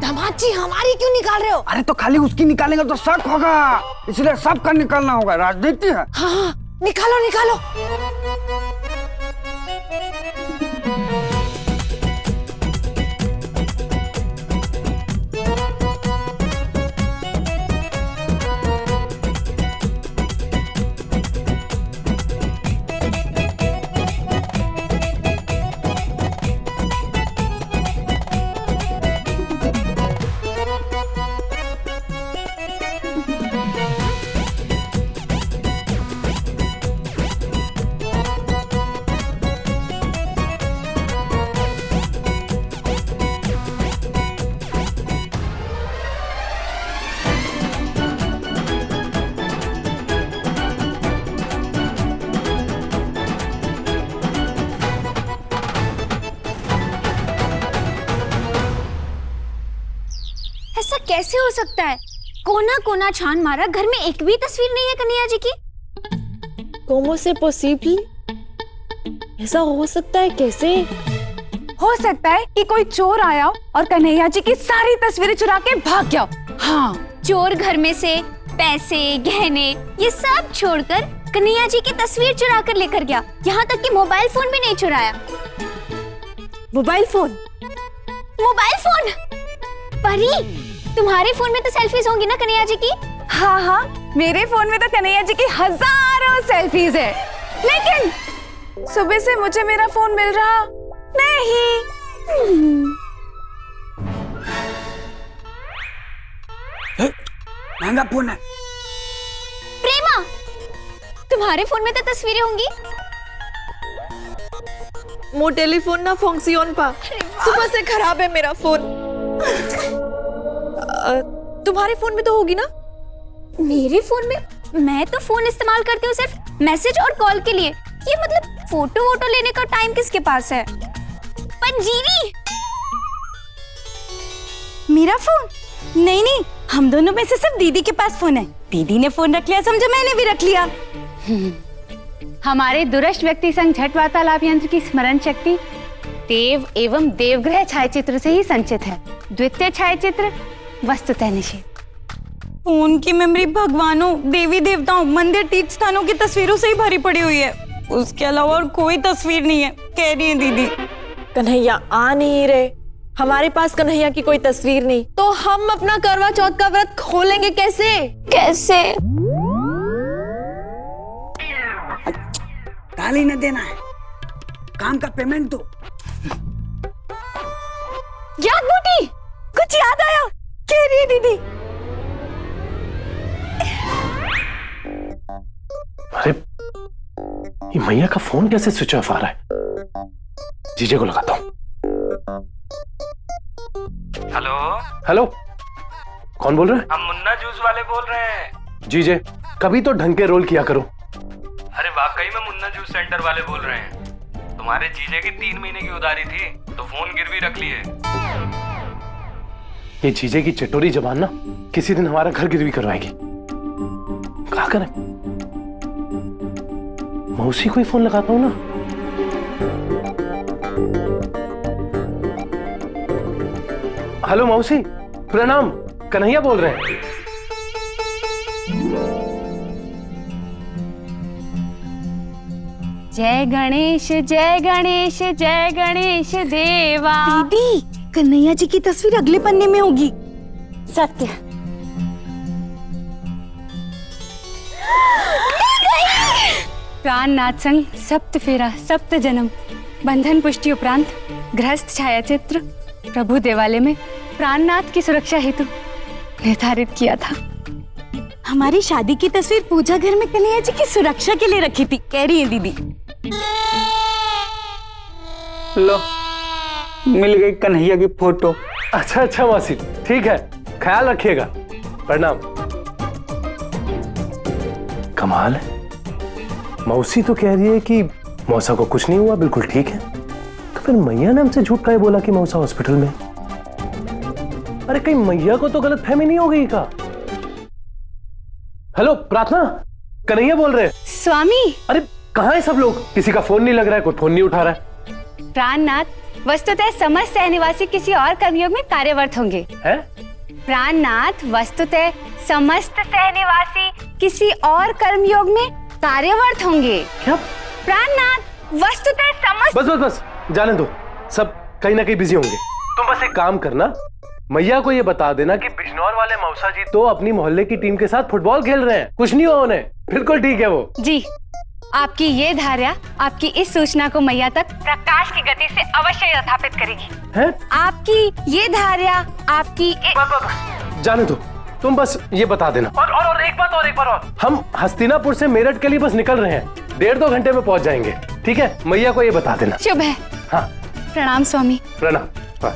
दामाद जी हमारी क्यों निकाल रहे हो? अरे तो खाली उसकी निकालेंगे तो शक होगा, इसलिए सबका निकालना होगा। राजनीति है। हाँ निकालो निकालो। ऐसा कैसे हो सकता है? कोना कोना छान मारा, घर में एक भी तस्वीर नहीं है कन्हैया जी की। Cómo se posible? ऐसा हो सकता है कैसे? हो सकता है कि कोई चोर आया और कन्हैया जी की सारी तस्वीरें चुरा के भाग गया। हाँ, चोर घर में से पैसे, गहने ये सब छोड़कर कन्हैया जी की तस्वीर चुरा कर लेकर गया। यहाँ तक कि मोबाइल फोन भी नहीं चुराया। Mobile phone? Mobile phone? परी, तुम्हारे फोन में तो सेल्फीज होंगी ना कन्हैया जी की? हाँ हाँ, मेरे फोन में तो कन्हैया जी की हजारों सेल्फीज है, लेकिन सुबह से मुझे मेरा फोन मिल रहा नहीं। महंगा फोन है। प्रेमा, तुम्हारे फोन में तो तस्वीरें होंगी। मो टेलीफोन ना फंक्शन पा, सुबह से खराब है मेरा फोन। तुम्हारे फोन में तो होगी ना? मेरे फोन में? मैं तो फोन इस्तेमाल करती हूँ सिर्फ मैसेज और कॉल के लिए। ये मतलब फोटो वोटो लेने का टाइम किसके पास है? पंजीरी, मेरा फोन? नहीं नहीं, हम दोनों में से सिर्फ दीदी के पास फोन है। दीदी ने फोन रख लिया, समझो मैंने भी रख लिया। हमारे दूरस्थ व्यक्ति संग झट वार्तालाप यंत्र की स्मरण शक्ति देव एवं देवग्रह छायाचित्र से ही संचित है। द्वितीय छायाचित्र वस्तुतः निषेध। फोन की मेमोरी भगवानों, देवी देवताओं, मंदिर, तीर्थ स्थानों की तस्वीरों से ही भरी पड़ी हुई है। उसके अलावा और कोई तस्वीर नहीं है, कह रही है दीदी। कन्हैया आ नहीं रहे, हमारे पास कन्हैया की कोई तस्वीर नहीं, तो हम अपना करवा चौथ का व्रत खोलेंगे कैसे? कैसे? गाली न देना है, काम का पेमेंट दो। याद बूटी, कुछ याद आया? कह रही है दीदी। अरे ये मैया का फोन कैसे स्विच ऑफ आ रहा है? जीजे को लगाता हूँ। हेलो हेलो, कौन बोल रहे हैं? हम मुन्ना जूस वाले बोल रहे हैं। जीजे कभी तो ढंग के रोल किया करो। अरे वाकई में मुन्ना जूस सेंटर वाले बोल रहे हैं। तुम्हारे जीजे की 3 महीने की उधारी थी तो फोन गिरवी रख लिए। ये जीजे की चटोरी जबान ना किसी दिन हमारा घर गिरवी करवाएगी। क्या करें? मौसी को ही फोन लगाता हूं ना। हेलो मौसी, प्रणाम, कन्हैया बोल रहे हैं। जय गणेश जय गणेश जय गणेश देवा। दीदी, कन्हैया जी की तस्वीर अगले पन्ने में होगी। सत्य। प्राणनाथ संग सप्त फेरा सप्त जन्म बंधन पुष्टि उपरांत गृहस्थ छायाचित्र प्रभु देवालय में प्राणनाथ की सुरक्षा हेतु निर्धारित किया था। हमारी शादी की तस्वीर पूजा घर में कन्हैया जी की सुरक्षा के लिए रखी थी, कह रही है दीदी। लो, मिल गई कन्हैया की फोटो। अच्छा अच्छा मौसी, ठीक है, ख्याल रखिएगा। प्रणाम। कमाल है, मौसी तो कह रही है कि मौसा को कुछ नहीं हुआ, बिल्कुल ठीक है। तो फिर मैया ने हमसे झूठ काहे बोला कि मौसा हॉस्पिटल में? अरे कहीं मैया को तो गलतफहमी नहीं हो गई का? हेलो प्रार्थना, कन्हैया बोल रहे हैं। स्वामी, अरे कहाँ है सब लोग? किसी का फोन नहीं लग रहा है, कोई फोन नहीं उठा रहा है। प्राणनाथ वस्तुतः समस्त सहनिवासी किसी और कर्मयोग में कार्यरत होंगे। हैं? प्राणनाथ वस्तुतः समस्त सहनिवासी किसी और कर्मयोग में कार्यरत होंगे। क्या? प्राणनाथ वस्तुतः समस्त। बस बस बस, जाने दो, सब कहीं ना कहीं बिजी होंगे। तुम बस एक काम करना, मैया को ये बता देना कि बिजनौर वाले मौसा जी तो अपनी मोहल्ले की टीम के साथ फुटबॉल खेल रहे हैं, कुछ नहीं हुआ उन्हें, बिल्कुल ठीक है वो। जी, आपकी ये धारणा आपकी इस सूचना को मैया तक प्रकाश की गति से अवश्य स्थापित करेगी। हैं? आपकी ये धारणा आपकी जाने दो, तुम बस ये बता देना। और एक बात और, हम हस्तिनापुर से मेरठ के लिए बस निकल रहे हैं, 1.5-2 घंटे में पहुंच जाएंगे, ठीक है? मैया को ये बता देना। शुभ है। हाँ, प्रणाम स्वामी। प्रणाम। हाँ।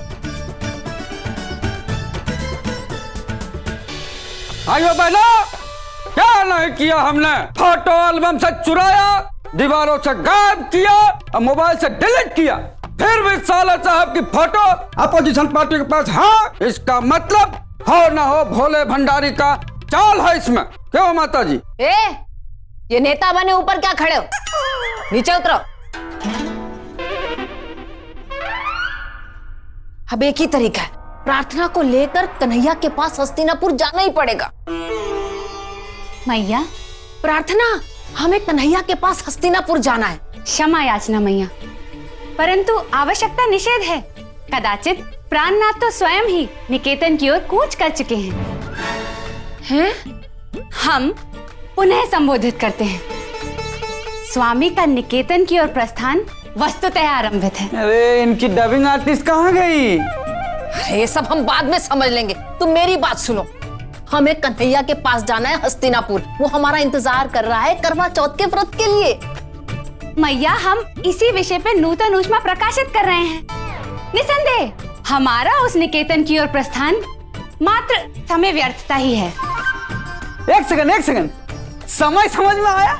आइयो बहना, क्या नहीं किया हमने? फोटो एल्बम से चुराया, दीवारों से गायब किया और मोबाइल से डिलीट किया, फिर भी साला साहब की फोटो अपोजिशन पार्टी के पास है। इसका मतलब हो ना हो भोले भंडारी का चाल है इसमें। क्यों माता जी? ये नेता बने ऊपर क्या खड़े हो? नीचे उतरो। अब एक ही तरीका है, प्रार्थना को लेकर कन्हैया के पास हस्तिनापुर जाना ही पड़ेगा। मैया, प्रार्थना, हमें कन्हैया के पास हस्तिनापुर जाना है। क्षमा याचना मैया, परंतु आवश्यकता निषेध है। कदाचित प्राणनाथ तो स्वयं ही निकेतन की ओर कूच कर चुके हैं। हम पुनः संबोधित करते हैं। स्वामी का निकेतन की ओर प्रस्थान वस्तुतः आरंभित है। अरे इनकी डबिंग आर्टिस्ट कहाँ गई? ये सब हम बाद में समझ लेंगे, तुम मेरी बात सुनो। हमें कन्हैया के पास जाना है हस्तिनापुर, वो हमारा इंतजार कर रहा है करवा चौथ के व्रत के लिए। मैया, हम इसी विषय पे नूतन ऊष्मा प्रकाशित कर रहे हैं। निसंदेह हमारा उस निकेतन की ओर प्रस्थान मात्र समय व्यर्थता ही है। एक सेकंड, समय समझ में आया,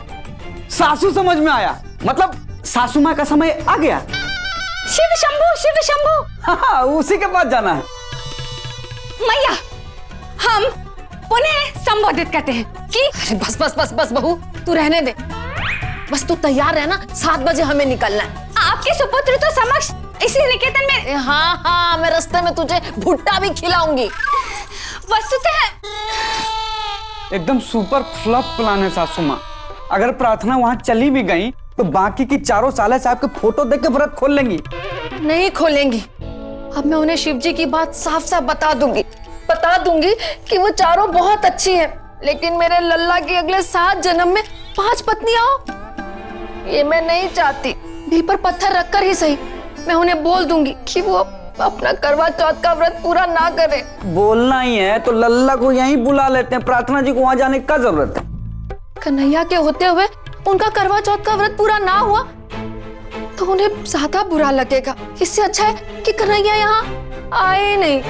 सासू समझ में आया, मतलब सासू माँ का समय आ गया। शिव शंभू। हाँ, उसी के पास जाना है। मैया, हम पुनः संबोधित करते हैं कि अरे बस बहू, तू रहने दे। बस तू तैयार रहना, 7 बजे हमें निकलना है। आपके सुपुत्र तो समक्ष इसी निकेतन में। हाँ, मैं रास्ते में तुझे भुट्टा भी खिलाऊंगी। वस्तुतः एकदम सुपर फ्लॉप प्लान है सासू माँ। अगर प्रार्थना वहाँ चली भी गई तो बाकी की चारों साले साहब के फोटो देख के व्रत खोल लेंगी। नहीं खोलेंगी। अब मैं उन्हें शिव जी की बात साफ साफ बता दूंगी कि वो चारों बहुत अच्छी हैं, लेकिन मेरे लल्ला की अगले 7 जन्म में 5 पत्नियां हो, ये मैं नहीं चाहती। दिल पर पत्थर रखकर ही सही मैं उन्हें बोल दूंगी कि वो अपना करवा चौथ का व्रत पूरा ना करे। बोलना ही है तो लल्ला को यहीं बुला लेते हैं, प्रार्थना जी को वहाँ जाने की क्या जरूरत है? कन्हैया के होते हुए उनका करवा चौथ का व्रत पूरा ना हुआ तो उन्हें ज्यादा बुरा लगेगा। इससे अच्छा है कि कन्हैया यहाँ आए नहीं।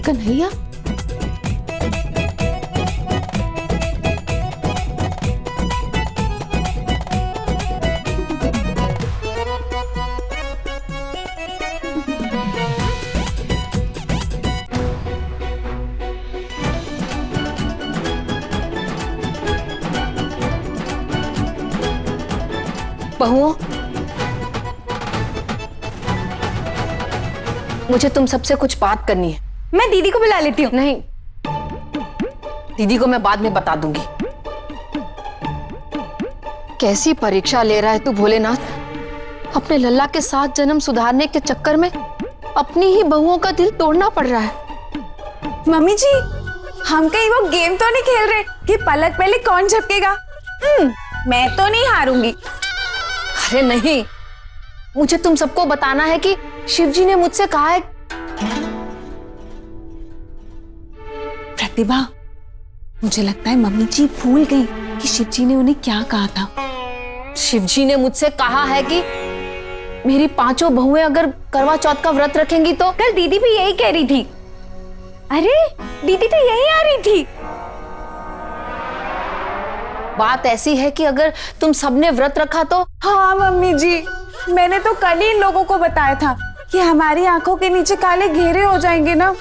कन्हैया, बहुओं, मुझे तुम सबसे कुछ बात करनी है। मैं दीदी को बुला लेती हूँ। नहीं, दीदी को मैं बाद में बता दूंगी। कैसी परीक्षा ले रहा है तू भोलेनाथ? अपने लल्ला के 7 जन्म सुधारने के चक्कर में अपनी ही बहुओं का दिल तोड़ना पड़ रहा है। मम्मी जी, हम कहीं वो गेम तो नहीं खेल रहे कि पलक पहले कौन झपकेगा? मैं तो नहीं हारूंगी। अरे नहीं, मुझे तुम सबको बताना है कि शिवजी ने मुझसे कहा है। प्रतिभा, मुझे लगता है मम्मी जी भूल गई कि शिवजी ने उन्हें क्या कहा था। शिवजी ने मुझसे कहा है कि मेरी 5 बहुएं अगर करवा चौथ का व्रत रखेंगी तो। कल दीदी भी यही कह रही थी। अरे दीदी तो यही आ रही थी। बात ऐसी है कि अगर तुम सबने व्रत रखा तो। हाँ मम्मी जी, मैंने तो कल ही इन लोगों को बताया था कि हमारी आंखों के नीचे काले घेरे हो जाएंगे ना।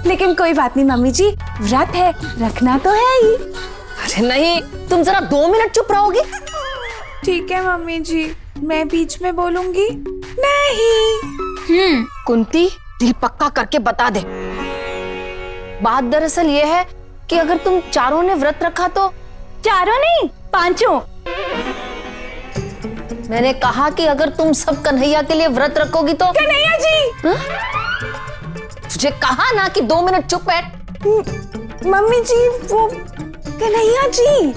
लेकिन कोई बात नहीं मम्मी जी, व्रत है, रखना तो है ही। अरे नहीं, तुम जरा 2 मिनट चुप रहोगी? ठीक है मम्मी जी, मैं बीच में बोलूंगी नहीं। कुंती, दिल पक्का करके बता दे। बात दरअसल ये है कि अगर तुम चारों ने व्रत रखा तो। चारों नहीं, 5। मैंने कहा कि अगर तुम सब कन्हैया के लिए व्रत रखोगी तो। कन्हैया जी। हा? तुझे कहा ना कि 2 मिनट चुप बैठ। मम्मी जी, वो कन्हैया जी।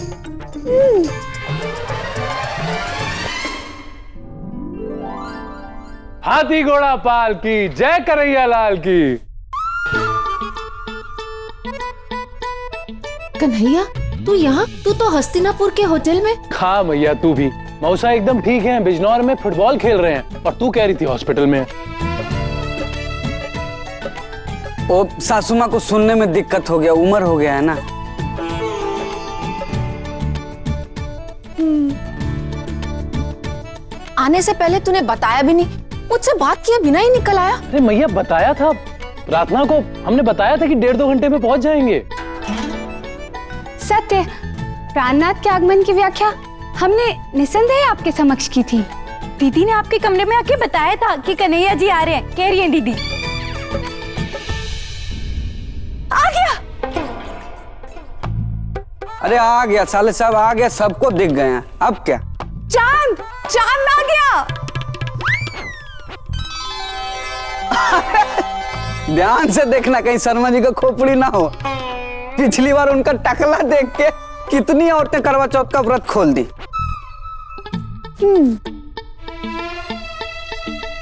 हाथी घोड़ा पाल की जय, कन्हैया लाल की। कन्हैया, तू यहाँ? तू तो हस्तिनापुर के होटल में। हाँ मैया, तू भी। मौसा एकदम ठीक है, बिजनौर में फुटबॉल खेल रहे हैं, और तू कह रही थी हॉस्पिटल में। ओ सासू माँ को सुनने में दिक्कत हो गया, उम्र हो गया है ना। आने से पहले तूने बताया भी नहीं, मुझसे बात किए बिना ही निकल आया। अरे मैया, बताया था प्रार्थना को, हमने बताया था कि 1.5-2 घंटे में पहुंच जाएंगे। सत्य, प्राणनाथ के आगमन की व्याख्या हमने निसंदेह आपके समक्ष की थी। दीदी ने आपके कमरे में आके बताया था कि कन्हैया जी आ रहे हैं, कह रही हैं दीदी। आ गया। अरे आ गया, साले साहब आ गया, सबको दिख गए हैं। अब क्या? चांद, चांद आ गया। ध्यान से देखना, कहीं शर्मा जी का खोपड़ी ना हो। पिछली बार उनका टकला देख के कितनी औरतें करवा चौथ का व्रत खोल दी।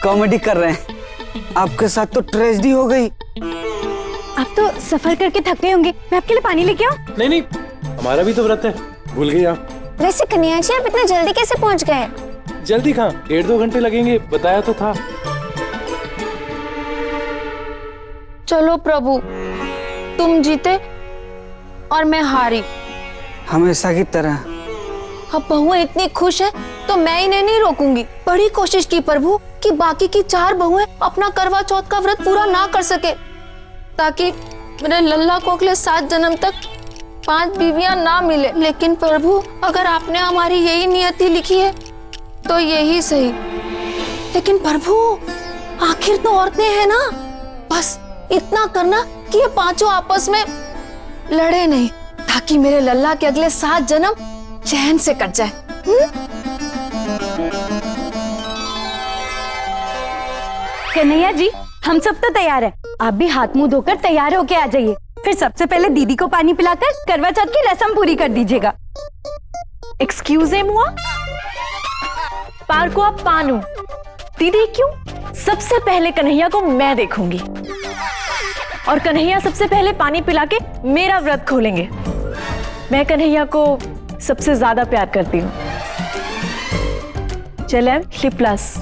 कॉमेडी कर रहे हैं, आपके साथ तो ट्रेजेडी हो गई। आप तो सफर करके थक गए होंगे, मैं आपके लिए पानी लेके आऊं? नहीं नहीं, हमारा भी तो व्रत है, भूल गई आप। वैसे कन्हैया जी, आप इतना जल्दी कैसे पहुंच गए? जल्दी कहाँ, 1.5-2 घंटे लगेंगे, बताया तो था। चलो प्रभु, तुम जीते और मैं हारी। हमेशा की तरह। अब बहुएं इतनी खुश है तो मैं इन्हें नहीं रोकूंगी। बड़ी कोशिश की प्रभु कि बाकी की 4 बहुएं अपना करवा चौथ का व्रत पूरा ना कर सके, ताकि मेरे लल्ला को अगले 7 जन्म तक 5 बीवियां ना मिले। लेकिन प्रभु, अगर आपने हमारी यही नियति लिखी है तो यही सही। लेकिन प्रभु, आखिर तो औरतें हैं ना, बस इतना करना कि ये 5 आपस में लड़े नहीं, ताकि मेरे लल्ला के अगले 7 जन्म चैन से कट जाए। कन्हैया जी, हम सब तो तैयार हैं। आप भी हाथ मुंह धोकर तैयार होके आ जाइए। फिर सबसे पहले दीदी को पानी पिलाकर करवा चौथ की रस्म पूरी कर दीजिएगा। एक्सक्यूज मुआ, पार को आप पानू दीदी क्यों? सबसे पहले कन्हैया को मैं देखूंगी, और कन्हैया सबसे पहले पानी पिला के मेरा व्रत खोलेंगे। मैं कन्हैया को सबसे ज्यादा प्यार करती हूँ। चलेम लिप्लस।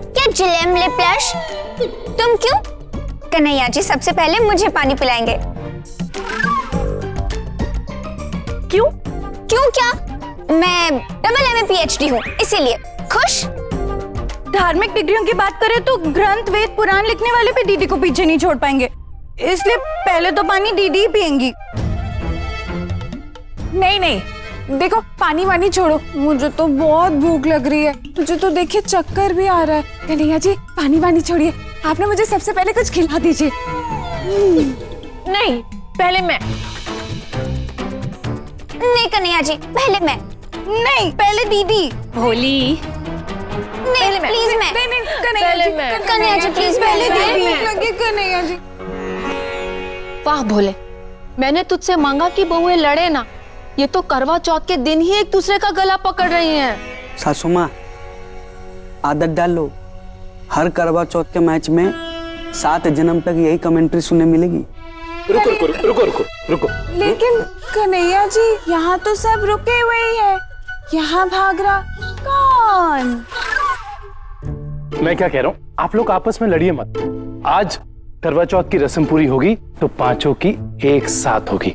क्या चिलेम लिप्लस? तुम क्यों? कन्हैया जी सबसे पहले मुझे पानी पिलाएंगे। क्यों? क्यों क्या? मैं AA में PhD हूँ, इसीलिए। खुश? धार्मिक डिग्रियों की बात करें तो ग्रंथ, वेद, पुराण लिखने वाले भी दीदी को पीछे नहीं छोड़ पाएंगे, इसलिए पहले तो पानी दीदी ही पिएंगी। नहीं नहीं, देखो पानी वानी छोड़ो, मुझे तो बहुत भूख लग रही है। मुझे तो देखिए चक्कर भी आ रहा है। कन्हैया जी, पानी वानी छोड़िए, आपने मुझे सबसे पहले कुछ खिला दीजिए। नहीं, पहले मैं। नहीं कन्हैया जी, पहले मैं। नहीं, पहले दीदी। भोली। नहीं, प्लीज मैं। नहीं नहीं, कन्हैया जी, कन्हैया जी प्लीज पहले भूख लगी कन्हैया जी। वाह भोले, मैंने तुझसे मांगा कि बहुएं लड़े ना, ये तो करवा चौथ के दिन ही एक दूसरे का गला पकड़ रही हैं। सासू माँ, आदत डाल लो, हर करवा चौथ के मैच में 7 जन्म तक यही कमेंट्री सुनने मिलेगी। रुको रुको रुको रुको रुको। लेकिन कन्हैया जी, यहाँ तो सब रुके हुए ही है, यहाँ भाग रहा कौन? मैं क्या कह रहा हूँ, आप लोग आपस में लड़िए मत। आज करवा चौथ की रस्म पूरी होगी तो 5 की एक साथ होगी।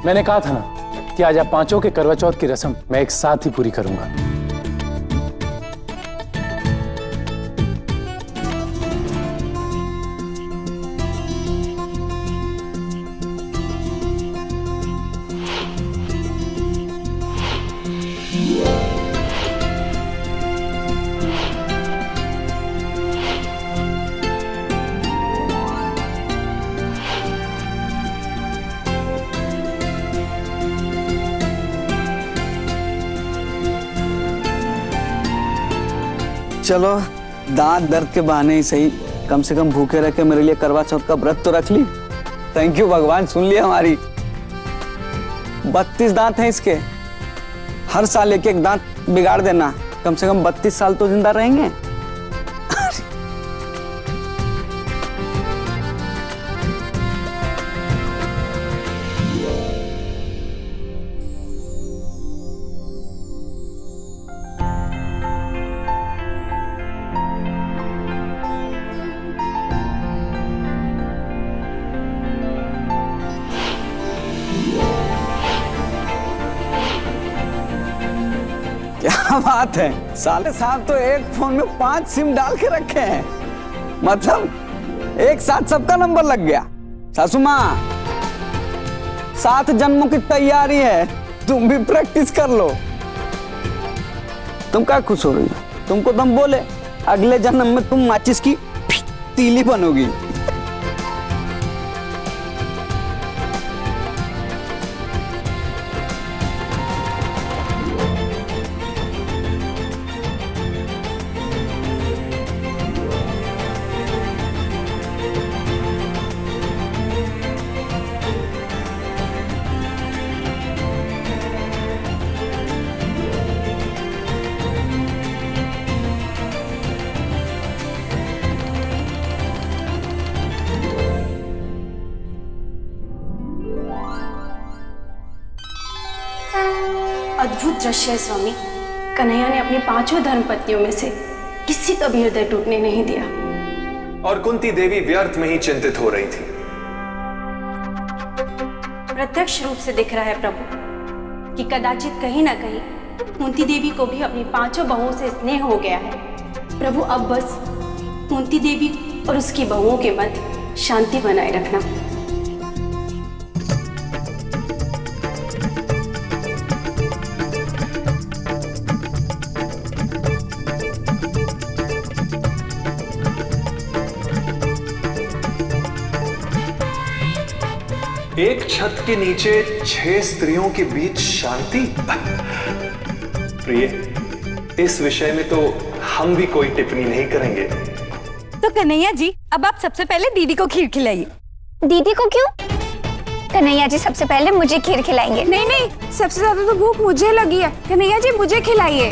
मैंने कहा था ना कि आज आप पांचों के करवा चौथ की रस्म मैं एक साथ ही पूरी करूंगा। चलो दांत दर्द के बहाने ही सही, कम से कम भूखे रह के मेरे लिए करवा चौथ का व्रत तो रख ली। थैंक यू भगवान, सुन लिया हमारी। 32 दांत हैं इसके, हर साल एक एक दांत बिगाड़ देना, कम से कम 32 साल तो जिंदा रहेंगे। क्या बात है, साले साहब तो एक फोन में 5 सिम डाल के रखे हैं, मतलब एक साथ सबका नंबर लग गया। सासू माँ, 7 जन्मों की तैयारी है, तुम भी प्रैक्टिस कर लो। तुम क्या खुश हो रही हो? तुमको तुम बोले अगले जन्म में तुम माचिस की तीली बनोगी। अद्भुत दृश्य है स्वामी। कन्हैया ने अपनी 5 धर्मपत्नियों में से किसी का भी हृदय टूटने नहीं दिया। और कुंती देवी व्यर्थ में ही चिंतित हो रही थी। प्रत्यक्ष रूप से दिख रहा है प्रभु कि कदाचित कहीं ना कहीं कुंती देवी को भी अपनी 5 बहुओं से स्नेह हो गया है। प्रभु अब बस कुंती देवी और उसकी बहुओं के मध्य शांति बनाए रखना। एक छत के नीचे 6 स्त्रियों के बीच शांति। प्रिय, इस विषय में तो हम भी कोई टिप्पणी नहीं करेंगे। तो कन्हैया जी, अब आप सबसे पहले दीदी को खीर खिलाइए। दीदी को क्यों? कन्हैया जी सबसे पहले मुझे खीर खिलाएंगे। नहीं नहीं, सबसे ज्यादा तो भूख मुझे लगी है। कन्हैया जी मुझे खिलाइए।